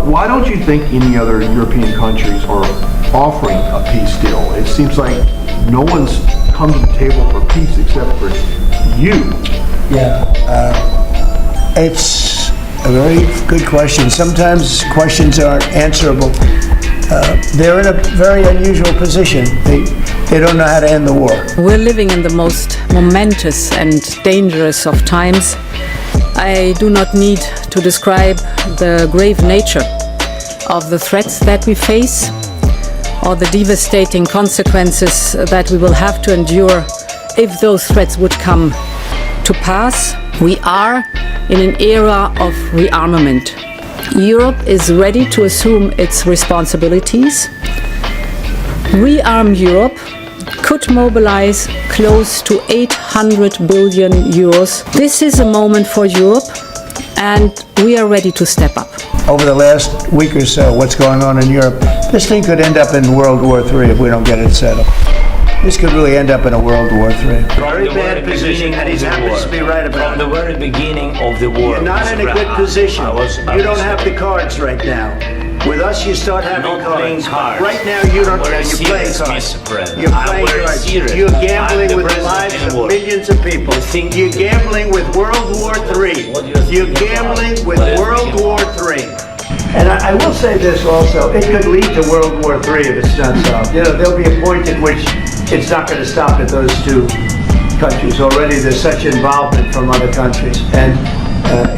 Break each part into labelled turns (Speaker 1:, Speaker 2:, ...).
Speaker 1: Why don't you think any other European countries are offering a peace deal? It seems like no one's come to the table for peace except for you.
Speaker 2: Yeah, it's a very good question. Sometimes questions aren't answerable. They're in a very unusual position. They don't know how to end the war.
Speaker 3: We're living in the most momentous and dangerous of times. I do not need to describe the grave nature of the threats that we face or the devastating consequences that we will have to endure if those threats would come to pass. We are in an era of rearmament. Europe is ready to assume its responsibilities. Rearm Europe could mobilize close to 800 billion euros. This is a moment for Europe, and we are ready to step up.
Speaker 2: Over the last week or so, what's going on in Europe, this thing could end up in World War III if we don't get it settled. This could really end up in a World War III.
Speaker 4: Very bad position, and he happens to be right about it. From the very beginning of the war.
Speaker 2: You're not in a good position. You don't have the cards right now. With us, you start having cards. Right now, you don't. You're playing cards. You're playing cards. You're gambling with the lives of millions of people. You're gambling with World War III. You're gambling with World War III. And I will say this also: it could lead to World War III if it's not solved. You know, there'll be a point at which it's not going to stop at those two countries. Already, there's such involvement from other countries, and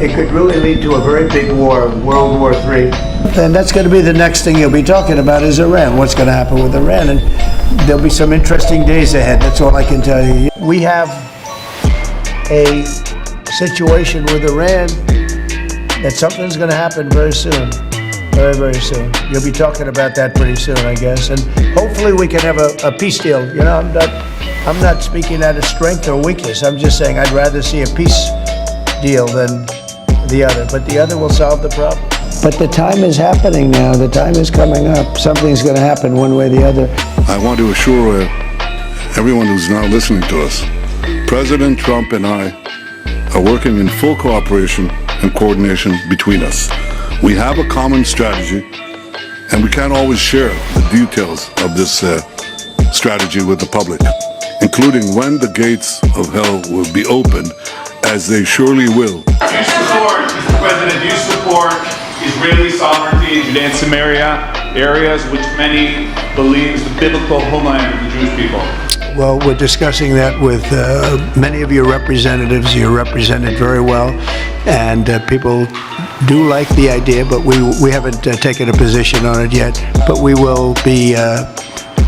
Speaker 2: it could really lead to a very big war, World War III. And that's going to be the next thing you'll be talking about is Iran. What's going to happen with Iran? And there'll be some interesting days ahead. That's all I can tell you. We have a situation with Iran that something's going to happen very soon. Very, very soon. You'll be talking about that pretty soon, I guess. And hopefully we can have a peace deal. You know, I'm not speaking out of strength or weakness. I'm just saying I'd rather see a peace deal than the other. But the other will solve the problem. But the time is happening now. The time is coming up. Something's going to happen one way or the other.
Speaker 5: I want to assure everyone who's now listening to us, President Trump and I are working in full cooperation and coordination between us. We have a common strategy, and we can't always share the details of this strategy with the public, including when the gates of hell will be opened, as they surely will.
Speaker 6: You support, Mr. President, you support Israeli sovereignty in Judea and Samaria, areas which many believe is the biblical homeland of the Jewish people.
Speaker 2: Well, we're discussing that with many of your representatives. You're represented very well, and people do like the idea, but we haven't taken a position on it yet. But we will be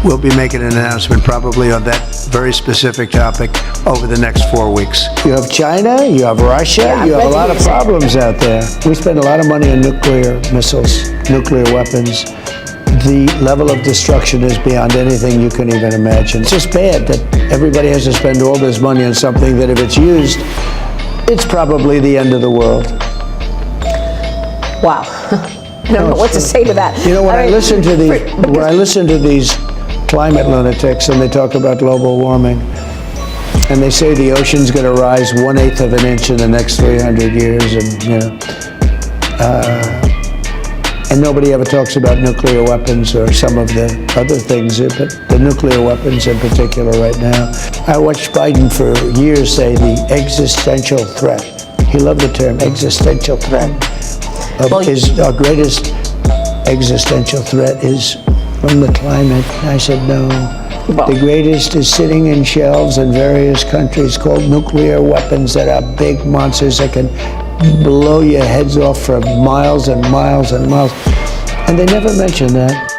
Speaker 2: we'll be making an announcement probably on that very specific topic over the next 4 weeks. You have China, you have Russia, you have a lot of problems out there. We spend a lot of money on nuclear missiles, nuclear weapons. The level of destruction is beyond anything you can even imagine. It's just bad that everybody has to spend all this money on something that if it's used, it's probably the end of the world.
Speaker 7: Wow. I don't know what to say to that.
Speaker 2: You know, when I listen to these climate lunatics and they talk about global warming, and they say the ocean's going to rise 1/8 of an inch in the next 300 years, and you know, and nobody ever talks about nuclear weapons or some of the other things, but the nuclear weapons in particular right now. I watched Biden for years say the existential threat. He loved the term existential threat. Our greatest existential threat is from the climate. I said no. The greatest is sitting in shelves in various countries called nuclear weapons that are big monsters that can blow your heads off for miles and miles and miles. And they never mention that.